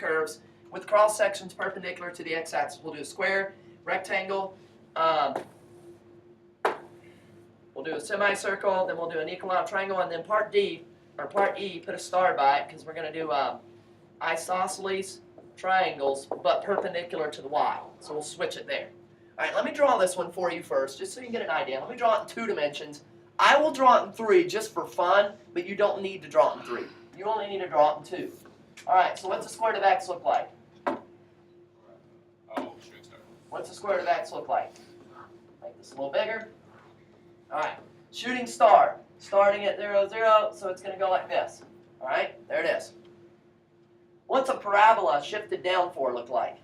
curves with cross sections perpendicular to the x-axis. We'll do a square, rectangle, we'll do a semicircle, then we'll do an equilateral triangle, and then part D, or part E, put a star by it, because we're going to do isosceles triangles, but perpendicular to the y. So we'll switch it there. All right, let me draw this one for you first, just so you can get an idea. Let me draw it in 2 dimensions. I will draw it in 3 just for fun, but you don't need to draw it in 3. You only need to draw it in 2. All right, so what's the square root of x look like? What's the square root of x look like? Make this a little bigger. All right, shooting star, starting at 0, 0, so it's going to go like this. All right, there it is. What's a parabola shifted down for look like?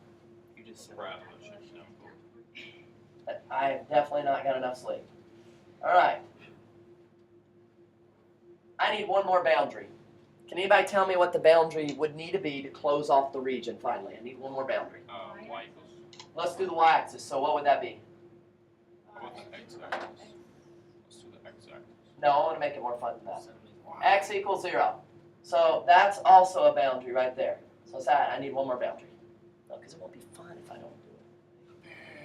You just parabola shifted down for. I have definitely not got enough sleep. All right. I need one more boundary. Can anybody tell me what the boundary would need to be to close off the region finally? I need one more boundary. Y equals. Let's do the y-axis. So what would that be? What's the x-axis? Let's do the x-axis. No, I want to make it more fun than that. X equals 0. So that's also a boundary right there. So it's that. I need one more boundary. No, because it won't be fun if I don't do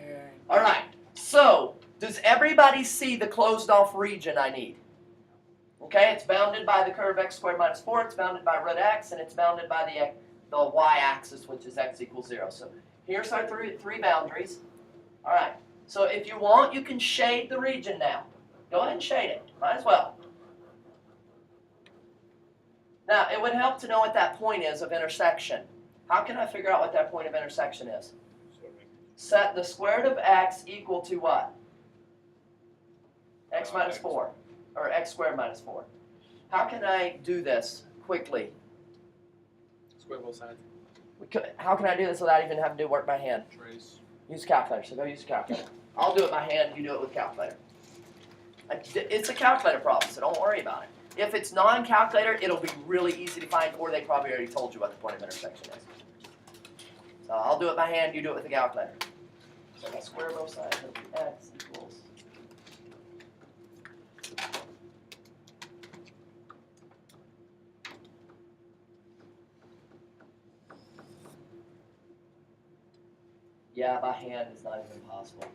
it. All right. So does everybody see the closed off region I need? Okay, it's bounded by the curve x squared minus 4. It's bounded by root x, and it's bounded by the y-axis, which is x equals 0. So here's our three boundaries. All right. So if you want, you can shade the region now. Go ahead and shade it. Might as well. Now, it would help to know what that point is of intersection. How can I figure out what that point of intersection is? Set the square root of x equal to what? X minus 4. Or x squared minus 4. How can I do this quickly? Square both sides. How can I do this without even having to work by hand? Trace. Use a calculator. So go use a calculator. I'll do it by hand. You do it with a calculator. It's a calculator problem, so don't worry about it. If it's non-calculator, it'll be really easy to find, or they probably already told you what the point of intersection is. So I'll do it by hand. You do it with a calculator. So I square both sides. It'll be x equals. Yeah, by hand is not even possible.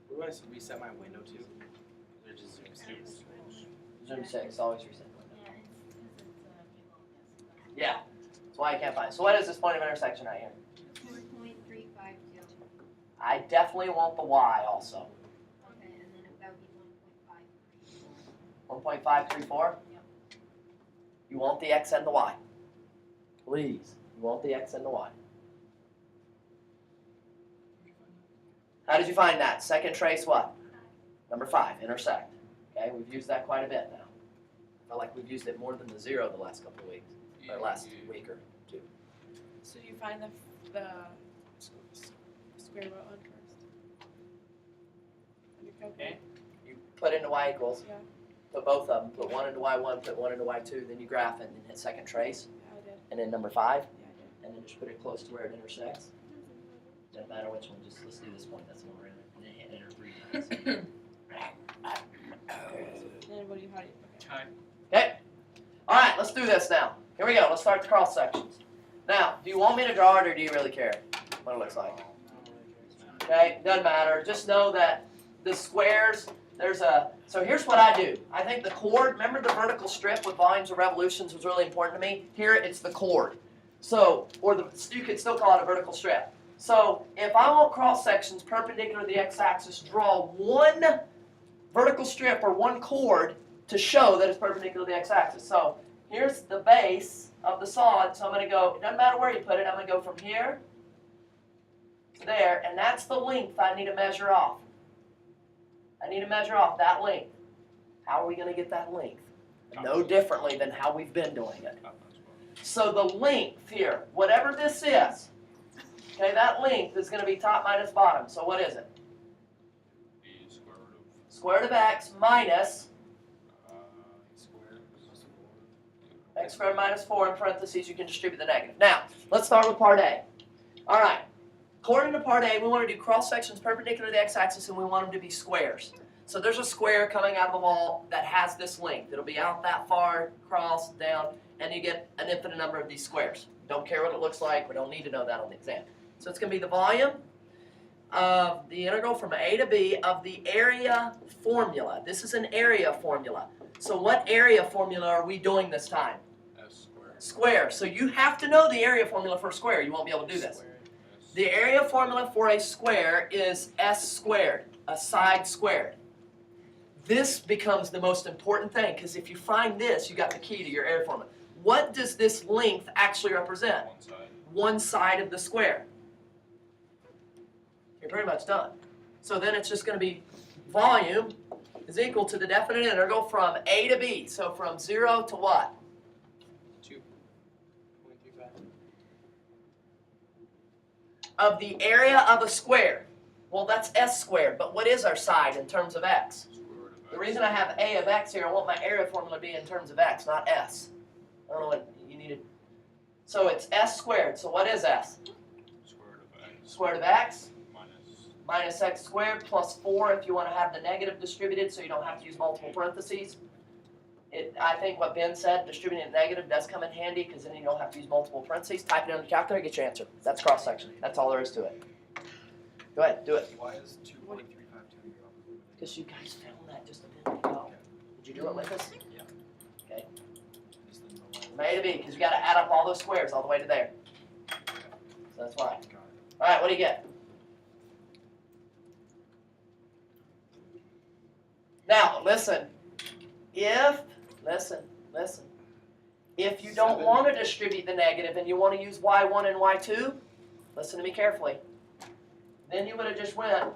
What do I reset my window to? Or just zoom 6? Zoom 6, always reset window. Yeah, that's why I can't find it. So what is this point of intersection right here? 4.352. I definitely want the y also. Okay, and then that would be 1.534. 1.534? Yep. You want the x and the y. Please, you want the x and the y. How did you find that? Second trace what? Number 5, intersect. Okay, we've used that quite a bit now. I feel like we've used it more than the 0 the last couple of weeks, or last week or 2. So you find the square root one first. And you calculate. You put into y equals, Yeah, put both of them, put 1 into y1, put 1 into y2, then you graph it and hit second trace, yeah, I did. and then number 5, Yeah, I did. and then just put it close to where it intersects. Doesn't matter which one, just let's do this point, that's the one we're in, and then hit enter 3 times. And then what do you, how do you, okay. Okay, all right, let's do this now. Here we go, let's start the cross sections. Now, do you want me to draw it or do you really care what it looks like? Okay, doesn't matter, just know that the squares, so here's what I do. I think the chord, remember the vertical strip with volumes of revolutions was really important to me? Here it's the chord. So, you could still call it a vertical strip. So, if I want cross sections perpendicular to the x-axis, draw one vertical strip or one chord to show that it's perpendicular to the x-axis. So, here's the base of the solid, so I'm going to go, it doesn't matter where you put it, I'm going to go from here to there, and that's the length I need to measure off. I need to measure off that length. How are we going to get that length? No differently than how we've been doing it. So the length here, whatever this is, okay, that length is going to be top minus bottom. So what is it? Square root of x minus x squared minus 4 in parentheses. You can distribute the negative. Now, let's start with part A. All right. According to part A, we want to do cross sections perpendicular to the x-axis, and we want them to be squares. So there's a square coming out of the wall that has this length. It'll be out that far, across, down, and you get an infinite number of these squares. Don't care what it looks like. We don't need to know that on the exam. So it's going to be the volume of the integral from A to B of the area formula. This is an area formula. So what area formula are we doing this time? S squared. Square. So you have to know the area formula for a square. You won't be able to do this. Squared. S. The area formula for a square is S squared, a side squared. This becomes the most important thing, because if you find this, you got the key to your area formula. What does this length actually represent? One side. One side of the square. You're pretty much done. So then it's just going to be volume is equal to the definite integral from A to B. So from 0 to what? 2.35. Of the area of a square. Well, that's S squared, but what is our side in terms of X? Square root of The x. reason I have A of X here, I want my area formula to be in terms of X, not S. I don't know what you needed. So it's S squared. So what is S? Square root of x Square root of X minus. minus X squared plus 4 if you want to have the negative distributed so you don't have to use multiple parentheses. I think what Ben said, distributing it negative does come in handy because then you don't have to use multiple parentheses. Type it in the calculator, get your answer. That's cross section. That's all there is to it. Go ahead, do it. Why is 2.35 Because you guys found that just a minute ago. Did you do it with us? Yeah. Okay. Is the no From A to B, because you got to add up all those squares all the way to there. So that's why. Got it. All right, what do you get? Now, listen. If you don't 7. want to distribute the negative and you want to use y1 and y2, listen to me carefully. Then you would have just went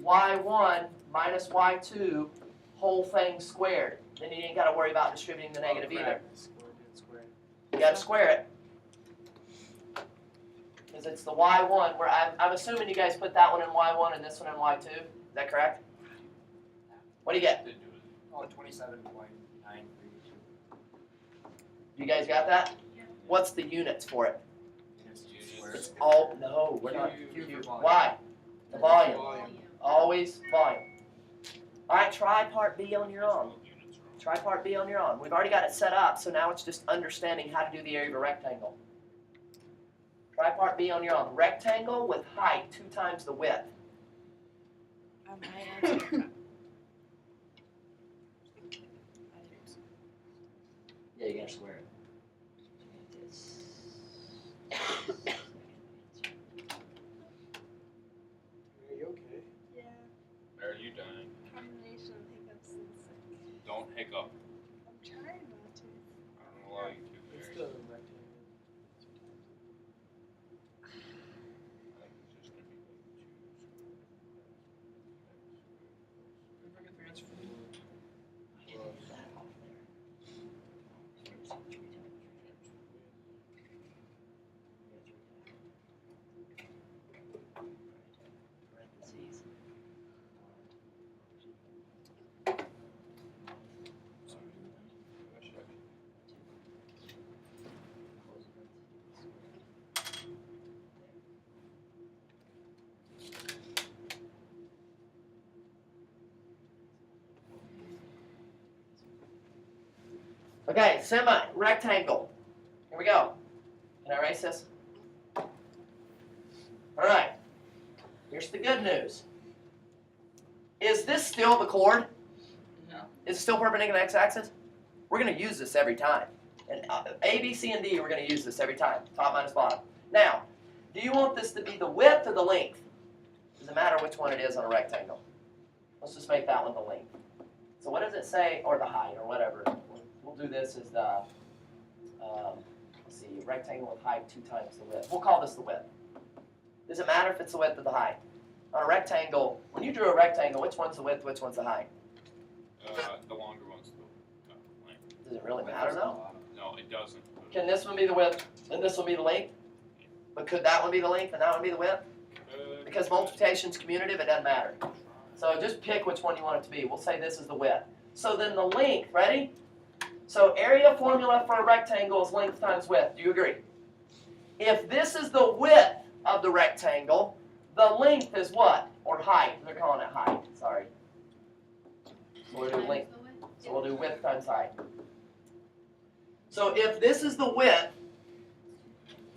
y1 minus y2 whole thing squared. Then you ain't got to worry about distributing the negative either. Squared. You got to square it. Because it's the y1 where I'm assuming you guys put that one in y1 and this one in y2. Is that correct? What do you get? Did do it. Oh, 27.932. You guys got that? Yeah. What's the units for it? Units to Units. square. It's all, no, we're not. Q for volume. Why? The volume. Volume. Always volume. All right, try part B on your own. Units wrong. Try part B on your own. We've already got it set up, so now it's just understanding how to do the area of a rectangle. Try part B on your own. Rectangle with height 2 times the width. My answer. Yeah, you gotta square it. Are you okay? Yeah, Are you dying? combination of hiccups and sick. Don't hiccup. I'm trying not to. I don't allow you to. It's Mary. still a rectangle. I think it's just gonna be like 2 squared. Okay, semi-rectangle. Here we go. Can I erase this? All right. Here's the good news. Is this still the chord? No. Is it still perpendicular to the x-axis? We're going to use this every time. And A, B, C, and D, we're going to use this every time. Top minus bottom. Now, do you want this to be the width or the length? Doesn't matter which one it is on a rectangle. Let's just make that one the length. So what does it say, or the height, or whatever? We'll do this as the, let's see, rectangle with height 2 times the width. We'll call this the width. Does it matter if it's the width or the height? On a rectangle, when you drew a rectangle, which one's the width, which one's the height? The longer one's the length. Does it really matter though? No, it doesn't. Can this one be the width and this one be the length? But could that one be the length and that one be the width? Because multiplication's commutative, it doesn't matter. So just pick which one you want it to be. We'll say this is the width. So then the length, ready? So area formula for a rectangle is length times width. Do you agree? If this is the width of the rectangle, the length is what? Or height. They're calling it height. Sorry. So we'll do length. So we'll do width times height. So if this is the width,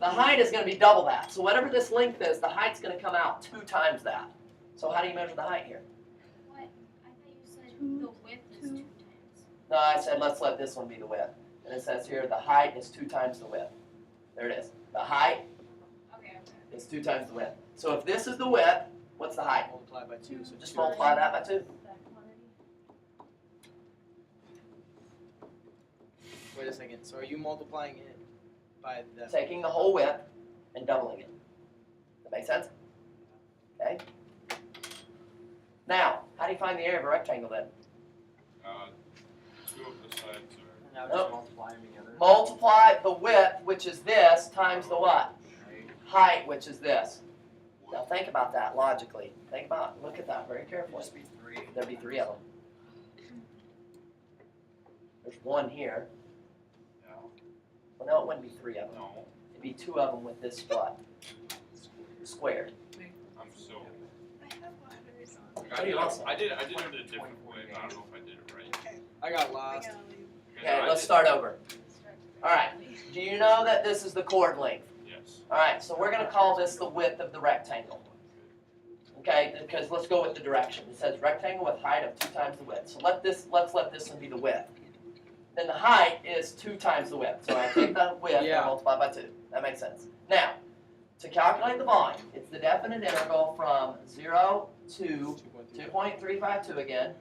the height is going to be double that. So whatever this length is, the height's going to come out 2 times that. So how do you measure the height here? What? I thought you said the width is 2 times. No, I said let's let this one be the width. And it says here the height is 2 times the width. There it is. The height Okay. is 2 times the width. So if this is the width, what's the height? Multiply by 2, so Just 2. multiply that by 2. Wait a second. So are you multiplying it by the? Taking the whole width and doubling it. That make sense? Okay. Now, how do you find the area of a rectangle then? 2 of the sides are. Now Nope. just multiply them together. Multiply the width, which is this, times the what? Height, which is this. Now think about that logically. Think about, look at that very carefully. Just be 3. There'd be 3 of them. There's 1 here. No. Well, no, it wouldn't be 3 of them. No. It'd be 2 of them with this what? Squared. I'm so. I have ladders on. I did it a different way. I don't know if I did it right. I got I lost. gotta leave. Okay, let's start over. Alright, do you know that this is the chord length? Yes. Alright, so we're going to call this the width of the rectangle. Okay, because let's go with the direction. It says rectangle with height of 2 times the width. So let's let this one be the width. Then the height is 2 times the width. So I take the width Yeah. and multiply by 2. That makes sense. Now, to calculate the volume, it's the definite integral from 0 to 2.352 again.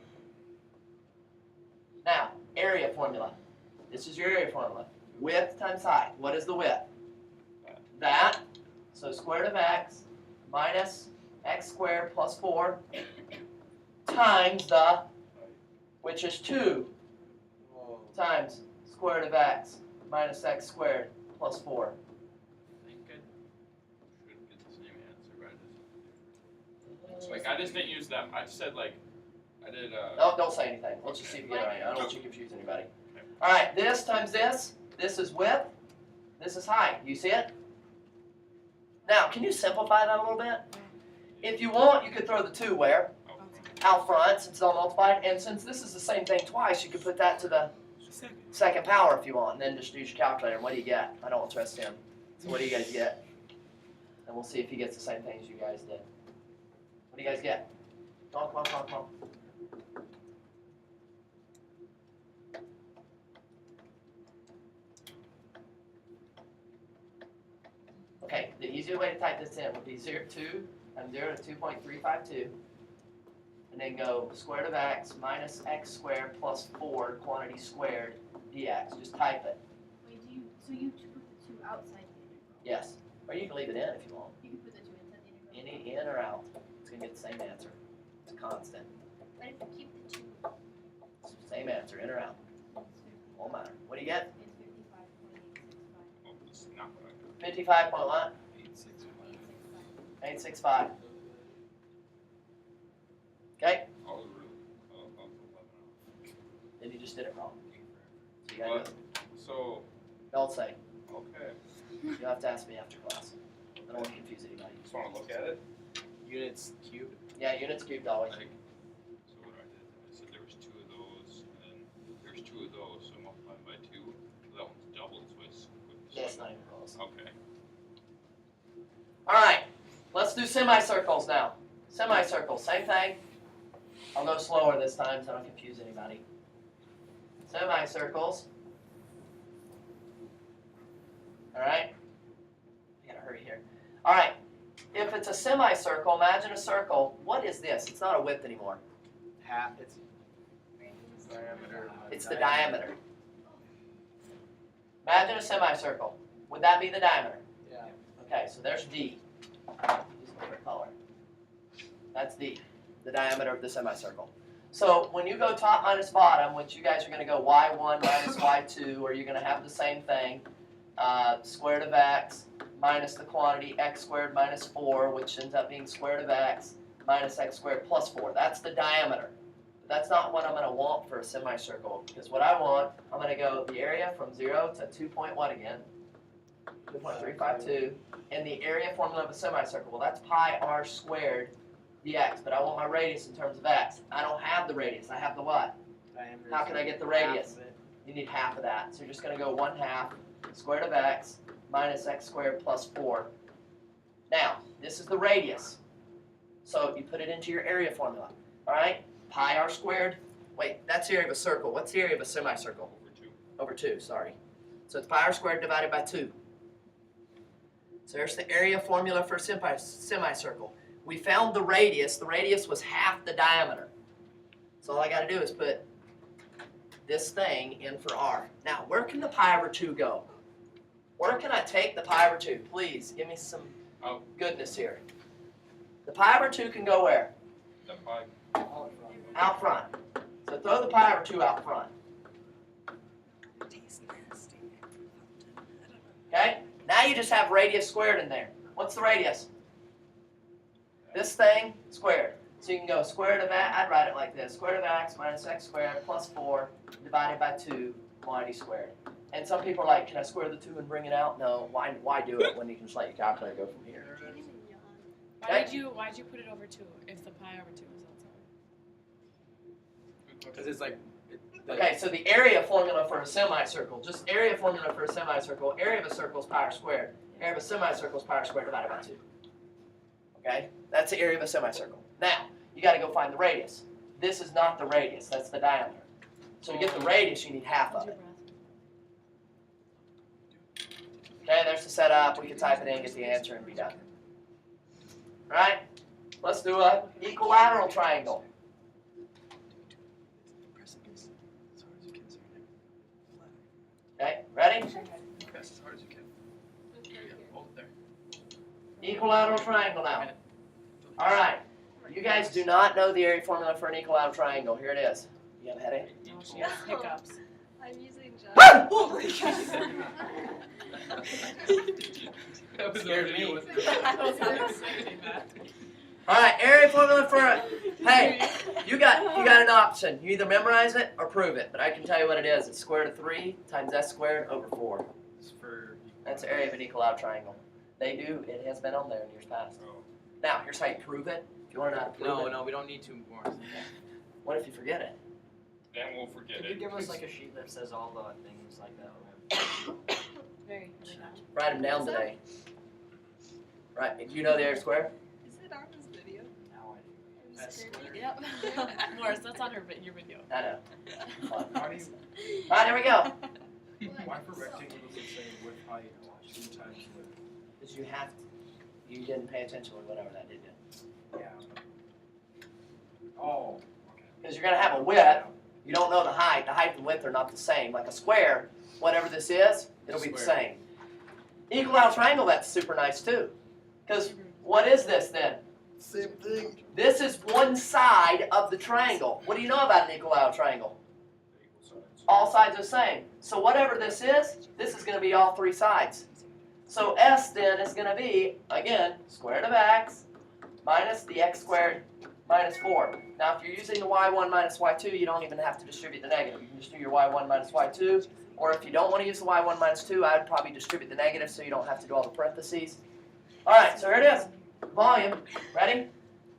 Now, area formula. This is your area formula. Width times height. What is the width? That. So square root of x minus x squared plus 4 times the, which is 2 Whoa. times square root of x minus x squared plus 4. I think I should get the same answer, but I just. Like, I just didn't use them. I just said, like, I did, No, don't say anything. Let's just see if you get it right. I don't want you to confuse anybody. Alright, this times this. This is width. This is height. You see it? Now, can you simplify that a little bit? If you want, you could throw the 2 where? Out front, since it's all multiplied. And since this is the same thing twice, you could put that to the second power if you want. And then just use your calculator. What do you get? I don't trust him. So what do you guys get? And we'll see if he gets the same thing as you guys did. What do you guys get? Come on, come on, come on, come on. Okay, the easier way to type this in would be 0 to 2.352, and then go square root of x minus x squared plus 4 quantity squared dx. Just type it. Wait, so you put the 2 outside the integral? Yes. Or you can leave it in if you want. You can put the 2 inside the integral? In or out. It's going to get the same answer. It's a constant. But if you keep the 2, Same answer, in or out. Won't matter. What do you get? it's 55.865. oh, it's not what I got. 55 point what? 865. 865. Okay? I'll put 11 on. Then you just did it wrong. So you gotta What? So, don't say. okay. You'll have to ask me after class. I don't want to confuse anybody. Just want to look at it. Units cubed. Yeah, units cubed always. Like, so what I did, I said there was 2 of those, and then there's 2 of those, so multiply by 2. So that one's doubled, so it's. That's not even close. Okay. Alright, let's do semicircles now. Semicircles, same thing. I'll go slower this time so I don't confuse anybody. Semicircles. Alright? I gotta hurry here. Alright, if it's a semicircle, imagine a circle. What is this? It's not a width anymore. Half. It's diameter. It's the diameter. Imagine a semicircle. Would that be the diameter? Yeah. Okay, so there's D. Use a different color. That's D, the diameter of the semicircle. So when you go top minus bottom, which you guys are going to go y1 minus y2, or you're going to have the same thing, square root of x minus the quantity x squared minus 4, which ends up being square root of x minus x squared plus 4. That's the diameter. But that's not what I'm going to want for a semicircle, because what I want, I'm going to go the area from 0 to 2 point what again? 2.352, and the area formula of a semicircle. Well, that's pi r squared dx, but I want my radius in terms of x. I don't have the radius. I have the what? Diameter How is can I get the half radius? of it. You need half of that. So you're just going to go 1/2 square root of x minus x squared plus 4. Now, this is the radius. So you put it into your area formula. All right? Pi r squared. Wait, that's the area of a circle. What's the area of a semicircle? Over 2. Over 2, sorry. So it's pi r squared divided by 2. So there's the area formula for a semicircle. We found the radius. The radius was half the diameter. So all I got to do is put this thing in for r. Now, where can the pi over 2 go? Where can I take the pi over 2? Please, give me some goodness here. The pi over 2 can go where? The pi. Out front. So throw the pi over 2 out front. Tastes nasty. Okay? Now you just have radius squared in there. What's the radius? This thing squared. So you can go square root of x, I'd write it like this, square root of x minus x squared plus 4 divided by 2 quantity squared. And some people are like, can I square the 2 and bring it out? No, why do it when you can just let your calculator go from here? Why'd you put it over 2 if the pi over 2 was outside? Because it's like. Okay, so the area formula for a semicircle, just area formula for a semicircle, area of a circle is pi r squared. Area of a semicircle is pi r squared divided by 2. Okay, that's the area of a semicircle. Now, you got to go find the radius. This is not the radius, that's the diameter. So to get the radius, you need half of it. Okay, there's the setup. We can type it in, get the answer, and be done. All right, let's do a equilateral triangle. Okay, ready? Press as hard as you can. Hold it there. Equilateral triangle now. All right, you guys do not know the area formula for an equilateral triangle. Here it is. You have a headache? Oh, she has hiccups. I'm using just. That was Scared the me. video. I was expecting that. All right, area formula for a, hey, you got an option. You either memorize it or prove it, but I can tell you what it is. It's square root of 3 times s squared over 4. That's the area of an equilateral triangle. They do, it has been on there in years past. Oh. Now, here's how you prove it. If you want to know how to prove it. No, we don't need 2 more. What if you forget it? Then we'll forget Could it. you give us like a sheet that says all the things like that? Very good. Write them down today. Right, do you know the area square? Is it on this video? Now I I'm scared. Yep. Morris, that's on your video. I know. Fun. How do you, All right, here we go. why for rectangle does it say width height 2 times width? Because you have to, you didn't pay attention or whatever that did you? Yeah. Oh, okay. Because you're going to have a width. You don't know the height. The height and width are not the same. Like a square, whatever this is, it'll be the same. Equilateral triangle, that's super nice too. Because what is this then? Same thing. This is one side of the triangle. What do you know about an equilateral triangle? All sides are the same. So whatever this is going to be all 3 sides. So S then is going to be, again, square root of x minus the x squared minus 4. Now if you're using the y1 minus y2, you don't even have to distribute the negative. You can just do your y1 minus y2. Or if you don't want to use the y1 minus 2, I would probably distribute the negative so you don't have to do all the parentheses. All right, so here it is. Volume. Ready?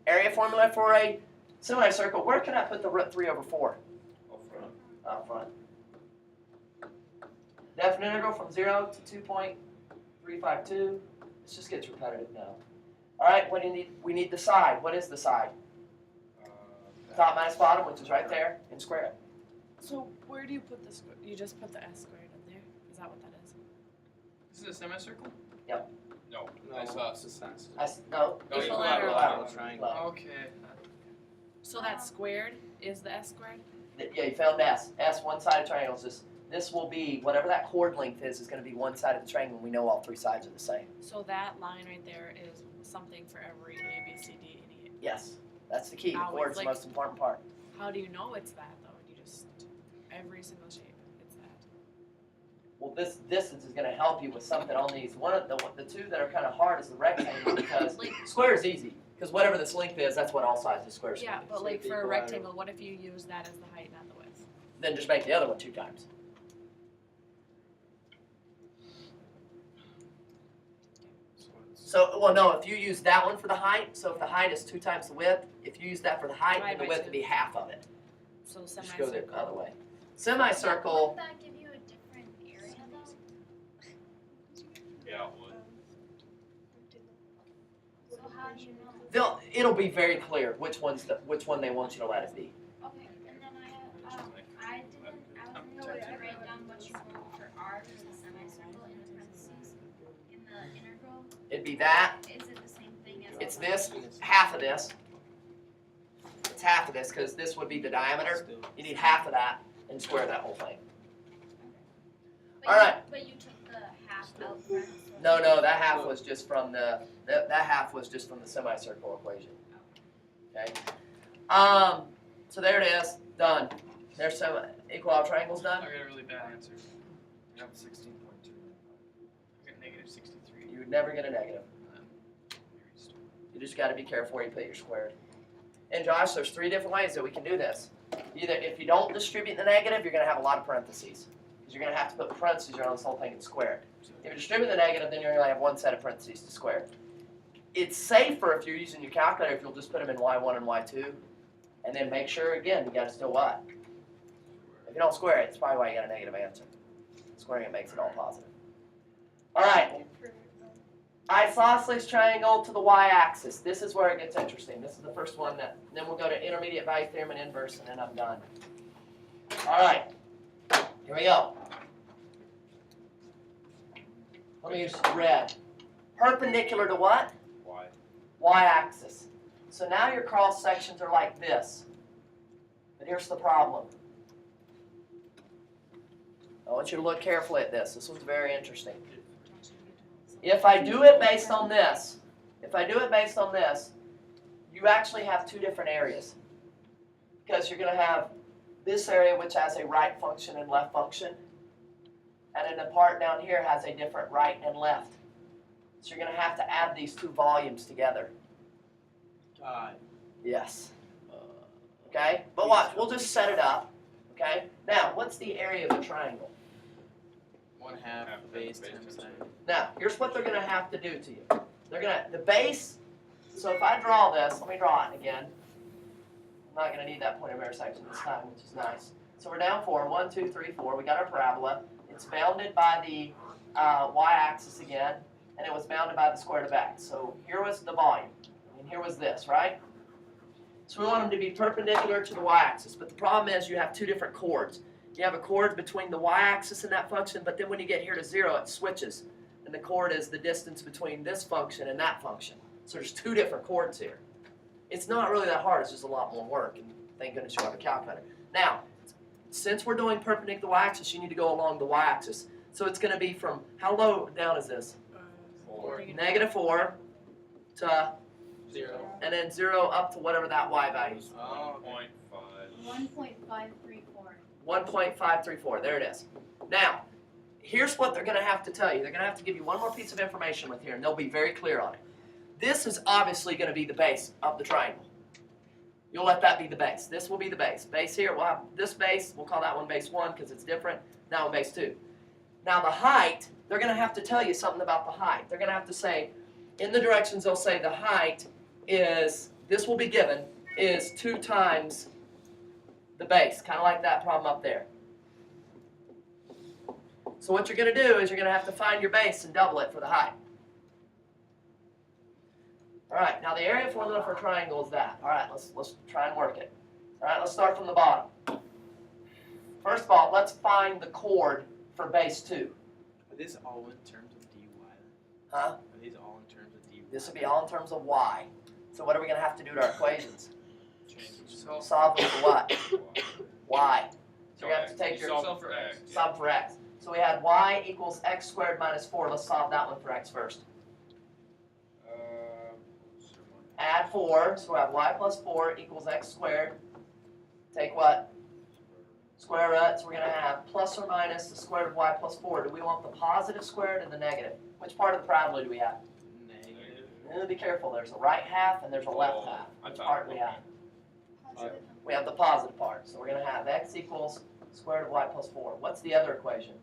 Area formula for a semicircle. Where can I put the root 3 over 4? Out front. Definite integral from 0 to 2.352. This just gets repetitive now. All right, what do you need? We need the side. What is the side? Top minus bottom, which is right there, and square it. So where do you put the square? You just put the s squared in there? Is that what that is? This is a semicircle? Yep. No, No, that's it's a sense. No. No, Equilateral. Equilateral triangle. Okay. So that squared is the s squared? Yeah, you found S. S, one side of triangle. This will be, whatever that chord length is going to be one side of the triangle. We know all 3 sides are the same. So that line right there is something for every A, B, C, D, and E. Yes, that's the key. The Always, chord's the like- most important part. How do you know it's that though? You just every single shape, it's that. Well, this distance is going to help you with something on these. One of the 2 that are kind of hard is the rectangle because square is easy. Because whatever this length is, that's what all sides of squares Yeah, can be. but like the for a equilateral. rectangle, what if you use that as the height, not the width? Then just make the other one 2 times. So, well, no, if you use that one for the height, so if the height is 2 times the width, if you use that for the height, then Divide the by width 2. would be half of it. So Just go semicircle. the other way. Semicircle. Wouldn't that give you a different area though? Yeah, it would. So how do you know? It'll be very clear which one they want you to let it be. Okay, and then I wasn't able to write down what you want for R for the semicircle in the parentheses in the integral. It'd be that. Is it the same thing as? It's this, half of this. It's half of this because this would be the diameter. You need half of that and square that whole thing. But All right. But you took the half out front. So No, that half was just from that half was just from the semicircle equation. Okay. So there it is, done. There's some equilateral triangles I done. got a really bad answer. I got 16.2. I got negative 63. You would never get a negative. You just got to be careful where you put your squared. And Josh, there's 3 different ways that we can do this. Either if you don't distribute the negative, you're going to have a lot of parentheses. Because you're going to have to put parentheses around this whole thing and square it. If you distribute the negative, then you're going to have one set of parentheses to square. It's safer if you're using your calculator if you'll just put them in y1 and y2. And then make sure, again, you got to still what? If you don't square it, it's probably why you got a negative answer. Squaring it makes it all positive. All right. Isosceles triangle to the y-axis. This is where it gets interesting. This is the first one. Then we'll go to intermediate value theorem and inverse, and then I'm done. All right. Here we go. Let me use red. Perpendicular to what? Why? Y-axis. So now your cross sections are like this. But here's the problem. I want you to look carefully at this. This one's very interesting. If I do it based on this, you actually have 2 different areas. Because you're going to have this area which has a right function and left function. And then the part down here has a different right and left. So you're going to have to add these 2 volumes together. God. Yes. Okay? But watch, we'll just set it up. Okay? Now, what's the area of a triangle? 1/2 base times side. Now, here's what they're going to have to do to you. The base, so if I draw this, let me draw it again. I'm not going to need that point of intersection this time, which is nice. So we're down 4, 1, 2, 3, 4. We got our parabola. It's bounded by the y-axis again, and it was bounded by the square root of x. So here was the volume, and here was this, right? So we want them to be perpendicular to the y-axis, but the problem is you have 2 different chords. You have a chord between the y-axis and that function, but then when you get here to 0, it switches. And the chord is the distance between this function and that function. So there's 2 different chords here. It's not really that hard, it's just a lot more work, and thank goodness you have a calculator. Now, since we're doing perpendicular y-axis, you need to go along the y-axis. So it's going to be from, how low down is this? 4. -4 to, 0. and then 0 up to whatever that y value is. Oh, 1.5. 1.534. 1.534, there it is. Now, here's what they're going to have to tell you. They're going to have to give you one more piece of information with here, and they'll be very clear on it. This is obviously going to be the base of the triangle. You'll let that be the base. This will be the base. Base here, we'll have this base. We'll call that one base 1 because it's different. That one base 2. Now the height, they're going to have to tell you something about the height. They're going to have to say, in the directions they'll say the height is, this will be given, is 2 times the base, kind of like that problem up there. So what you're going to do is you're going to have to find your base and double it for the height. All right, now the area formula for a triangle is that. All right, let's try and work it. All right, let's start from the bottom. First of all, let's find the chord for base 2. Are these all in terms of dy? Huh? Are these all in terms of dy? This will be all in terms of y. So what are we going to have to do to our equations? So, Solve them for what? Y. So you have to take your Solve for x. sum for x. So we had y equals x squared minus 4. Let's solve that one for x first. Add 4, so we have y plus 4 equals x squared. Take what? Square root, so we're going to have plus or minus the square root of y plus 4. Do we want the positive square root or the negative? Which part of the parabola do we have? negative. Be careful, there's a right half and there's a left half. Which part do we have? We have the positive part. So we're going to have x equals square root of y plus 4. What's the other equation?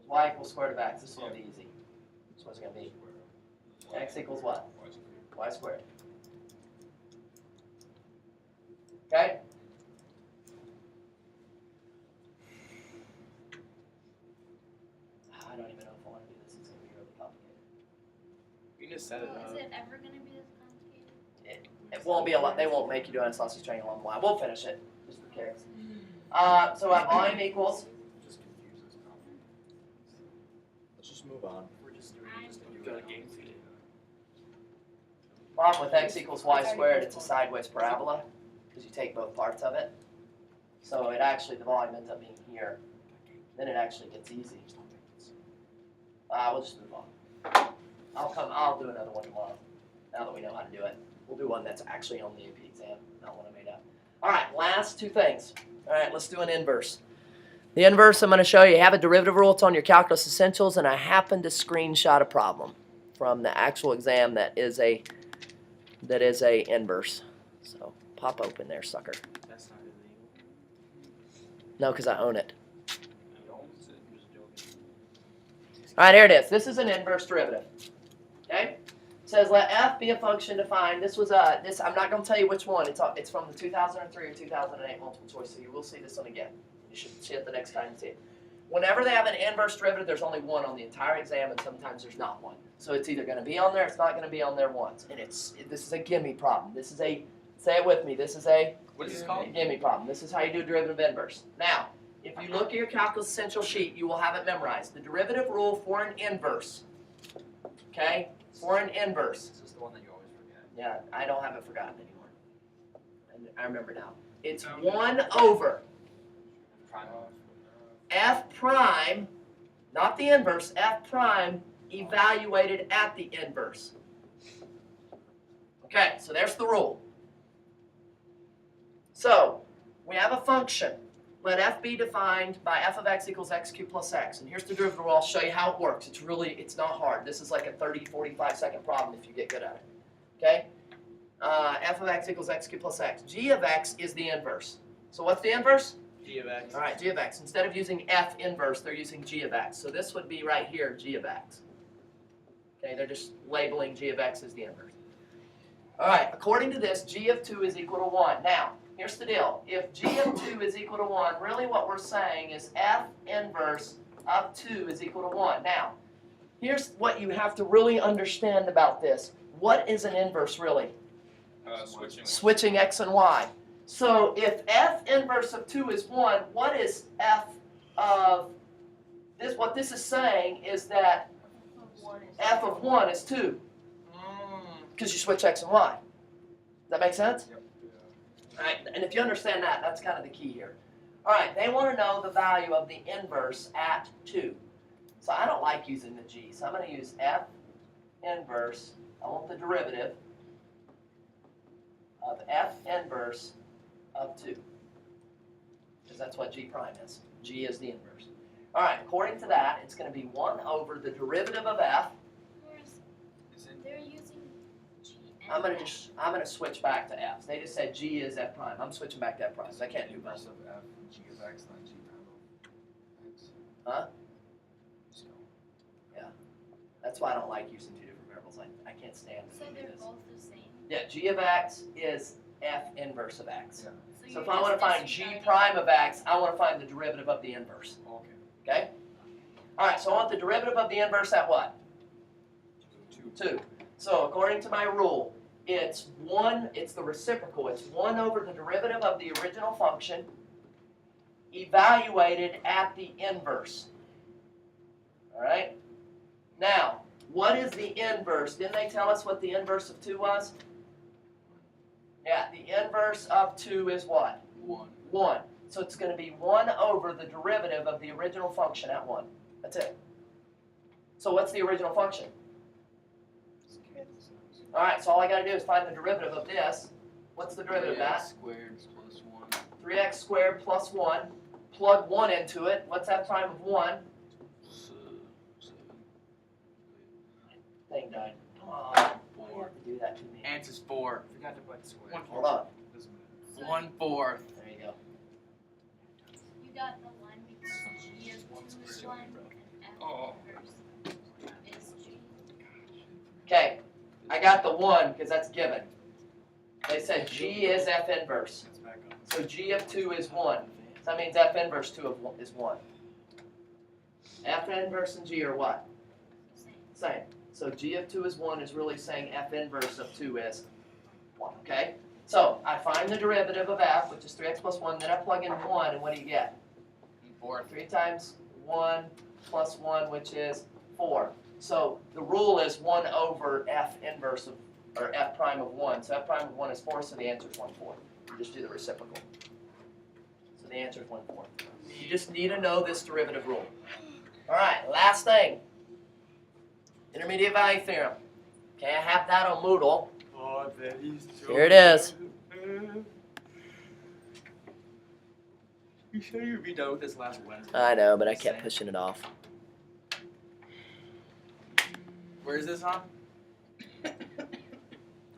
Y equals square root of x. This will be easy. So what's it going to be? X equals what? Y squared. Okay? even know if I want to do this. It's going to be really complicated. You can just set it Is up. it ever gonna be this complicated? It won't be a lot. They won't make you do isosceles training along the line. We'll finish it. Just for cares. So our volume equals. Just confuses now. Let's just move on. We're just doing I'm- just you got a game feed. Problem with x equals y squared, it's a sideways parabola because you take both parts of it. So it actually, the volume ends up being here. Then it actually gets easy. We'll just move on. I'll do another one tomorrow. Now that we know how to do it. We'll do one that's actually on the AP exam, not one I made up. All right, last two things. All right, let's do an inverse. The inverse I'm going to show you, have a derivative rule. It's on your calculus essentials, and I happened to screenshot a problem from the actual exam that is a inverse. So pop open there, sucker. That's not illegal. No, because I own it. He owns it, I'm just joking. All right, here it is. This is an inverse derivative. Okay? It says let f be a function defined. This was this. I'm not going to tell you which one. It's from the 2003 or 2008 multiple choice. So you will see this one again. You should see it the next time you see it. Whenever they have an inverse derivative, there's only one on the entire exam, and sometimes there's not one. So it's either going to be on there, it's not going to be on there once. And this is a gimme problem. This is a, say it with me, this is a What is this called? gimme problem. This is how you do derivative inverse. Now, if you look at your calculus essential sheet, you will have it memorized. The derivative rule for an inverse, okay, for an inverse. This is the one that you always forget. Yeah, I don't have it forgotten anymore. And I remember now. It's 1 over Prime. f prime, not the inverse, f prime evaluated at the inverse. Okay, so there's the rule. So, we have a function. Let f be defined by f of x equals x cubed plus x. And here's the derivative rule. I'll show you how it works. It's not hard. This is like a 30, 45 second problem if you get good at it. Okay? F of x equals x cubed plus x. G of x is the inverse. So what's the inverse? G of x. All right, g of x. Instead of using f inverse, they're using g of x. So this would be right here, g of x. Okay, they're just labeling g of x as the inverse. All right, according to this, g of 2 is equal to 1. Now, here's the deal. If g of 2 is equal to 1, really what we're saying is f inverse of 2 is equal to 1. Now, here's what you have to really understand about this. What is an inverse really? Switching x and y. So if f inverse of 2 is 1, what is f of this? What this is saying is that f of 1 is 2. Because you switch x and y. Does that make sense? Yep. All right, and if you understand that, that's kind of the key here. All right, they want to know the value of the inverse at 2. So I don't like using the g, so I'm going to use f inverse. I want the derivative of f inverse of 2. Because that's what g prime is. G is the inverse. All right, according to that, it's going to be 1 over the derivative of f. They're using G and I'm F. gonna switch back to f. They just said g is f prime. I'm switching back to f prime. So I can't do both. Inverse of f, g of x, not g prime of x. Huh? So, That's why I don't like using two different variables. I can't stand So to do they're this. both the same. Yeah, g of x is f inverse of x. yeah. So you're if I want to just find g disregarding- prime of x, I want to find the derivative of the inverse. Okay. Okay? All right, so I want the derivative of the inverse at what? 2. So according to my rule, it's the reciprocal. It's 1 over the derivative of the original function evaluated at the inverse. All right? Now, what is the inverse? Didn't they tell us what the inverse of 2 was? Yeah, the inverse of 2 is what? 1. 1. So it's going to be 1 over the derivative of the original function at 1. That's it. So what's the original function? All right, so all I got to do is find the derivative of this. What's the derivative of that? Squared plus 1. 3x squared plus 1. Plug 1 into it. What's that prime of 1? Thing died. Come on. Why do you have to do that to me? Answer's 4. Forgot to put square. Hold on. Doesn't matter. So 1/4. There you go. you got the 1 because G of 2 is 1 and F Oh. inverse is G. Okay, I got the 1 because that's given. They said g is f inverse. Let's back up. So g of 2 is 1. So that means f inverse 2 is 1. F inverse and G are what? Same. Same. So G of 2 is 1 is really saying F inverse of 2 is 1, okay? So I find the derivative of F, which is 3x plus 1, then I plug in 1, and what do you get? 4. 3 times 1 plus 1, which is 4. So the rule is 1 over F inverse of, or F prime of 1. So F prime of 1 is 4, so the answer is 1/4. You just do the reciprocal. So the answer is 1/4. You just need to know this derivative rule. All right, last thing. Intermediate value theorem. Okay, I have that on Moodle. Oh, that is so Here it is. You sure you'd be done with this last Wednesday? I know, but I Same. kept pushing it off. Where is this on?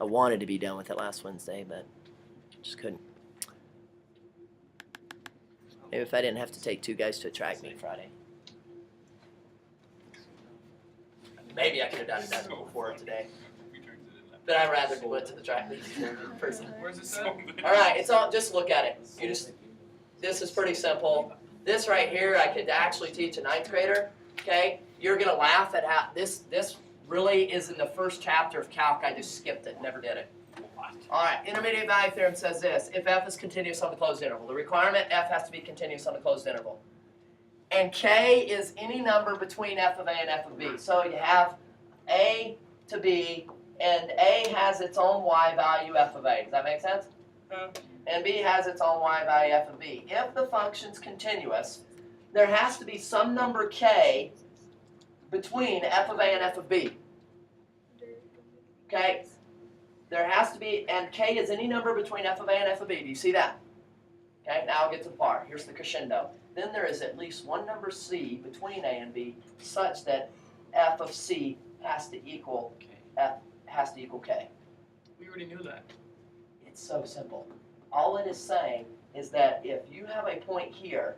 I wanted to be done with it last Wednesday, but just couldn't. Maybe if I didn't have to take 2 guys to a track meet Friday. Maybe I could have done it before today. We turned it in that. But I'd rather do it to the track meet in person. Where's this at? All right, it's all. Just look at it. You just. This is pretty simple. This right here, I could actually teach a 9th grader. Okay, you're gonna laugh at how this really is in the first chapter of calc. I just skipped it, never did it. All right, intermediate value theorem says this: if f is continuous on the closed interval, the requirement f has to be continuous on the closed interval, and k is any number between f of a and f of b. So you have a to b, and a has its own y value f of a. Does that make sense? And b has its own y value f of b. If the function's continuous, there has to be some number k between f of a and f of b. Okay? There has to be, and k is any number between f of a and f of b. Do you see that? Okay, now I'll get to the part. Here's the crescendo. Then there is at least one number c between a and b such that f of c has to equal k. We already knew that. It's so simple. All it is saying is that if you have a point here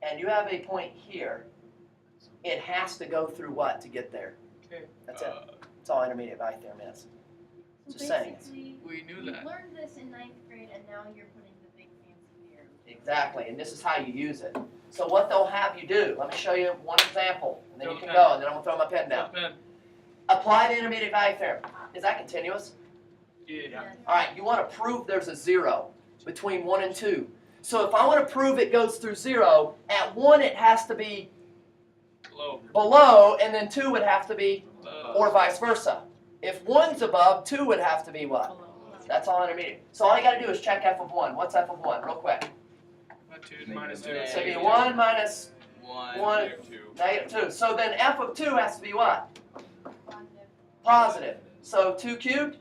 and you have a point here, it has to go through what to get there? Okay. That's it. That's all intermediate value theorem is. Just saying. Basically, We knew you that. learned this in 9th grade, and now you're putting the big fancy theorem. Exactly, and this is how you use it. So what they'll have you do, let me show you one example, and then you can Okay. go, and then I'm going to throw my pen down. Ben. Apply the intermediate value theorem. Is that continuous? Yeah. All right, you want to prove there's a 0 between 1 and 2. So if I want to prove it goes through 0, at 1 it has to be Low. below, and then 2 would have to be, Uh, or vice versa. If 1's above, 2 would have to be what? Below. That's all intermediate. So all you got to do is check f of 1. What's f of 1? Real quick. 2 minus 2. Yeah. So it'd be 1 minus 1. 1, -2. -2. So then f of 2 has to be what? Positive. Positive. So 2 cubed,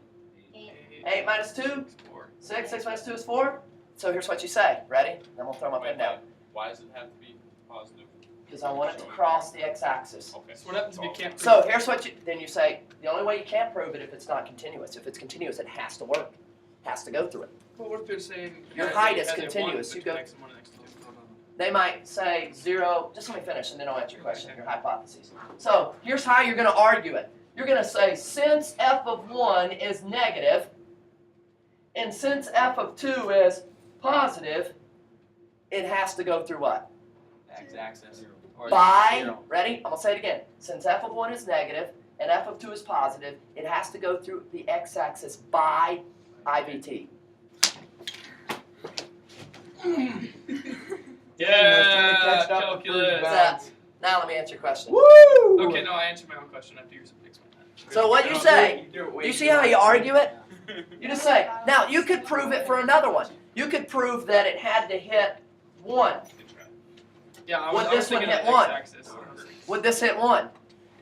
8. 8 minus 2, 4. 6. 6 minus 2 is 4. So here's what you say. Ready? Then we'll throw my pen down. Why does it have to be positive? Because I want it to cross the x-axis. Okay. So what happens if you can't So here's what then you say, the only way you can't prove it if it's not continuous. If it's continuous, it has to work. Has to go through it. Well, what if they're saying Your as height a- is as a continuous, 1, you but go- next to 1 and next to 2. They might say 0, just let me finish and then I'll answer your question, your hypotheses. So here's how you're going to argue it. You're going to say since f of 1 is negative, and since f of 2 is positive, it has to go through what? X-axis. Or By, 0. ready? I'm going to say it again. Since f of 1 is negative and f of 2 is positive, it has to go through the x-axis by IVT. Yeah, What's that? Now let me answer your question. Okay, no, I answered my own question after you explained that. So what you say, you see how you argue it? You just say, now you could prove it for another one. You could prove that it had to hit 1. Yeah, I Would was, I this was thinking one of hit 1? X-axis. Would this hit 1? As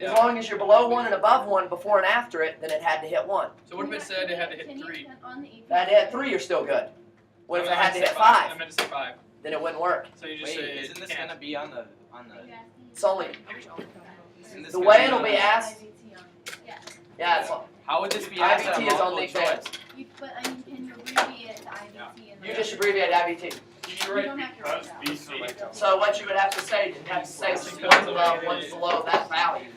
Yeah. long as you're below 1 and above 1 before and after it, then it had to hit 1. So what if it said it had to hit Can you 3? get on the APT? If it had to hit 3, you're still good. What if it I had to meant hit say I 5? meant to say 5. Then it wouldn't work. So you just Wait, say isn't this can't. gonna be on the It's only, isn't this the gonna way be it'll on be the- asked, IVT on it. Yeah. yeah, it's, How would this be asked at a IVT is on the multiple exams. choice? But I mean, can you abbreviate it to IVT? And You just abbreviate IVT. You don't have to write it out. So what you would have to say, you'd have to say since one's above, one's below that value.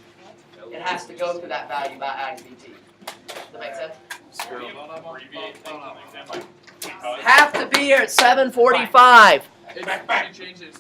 It has to go through that value by IVT. Does that make sense? Abbreviate things on the exam, like because. Have to be here at 7:45. You changed it.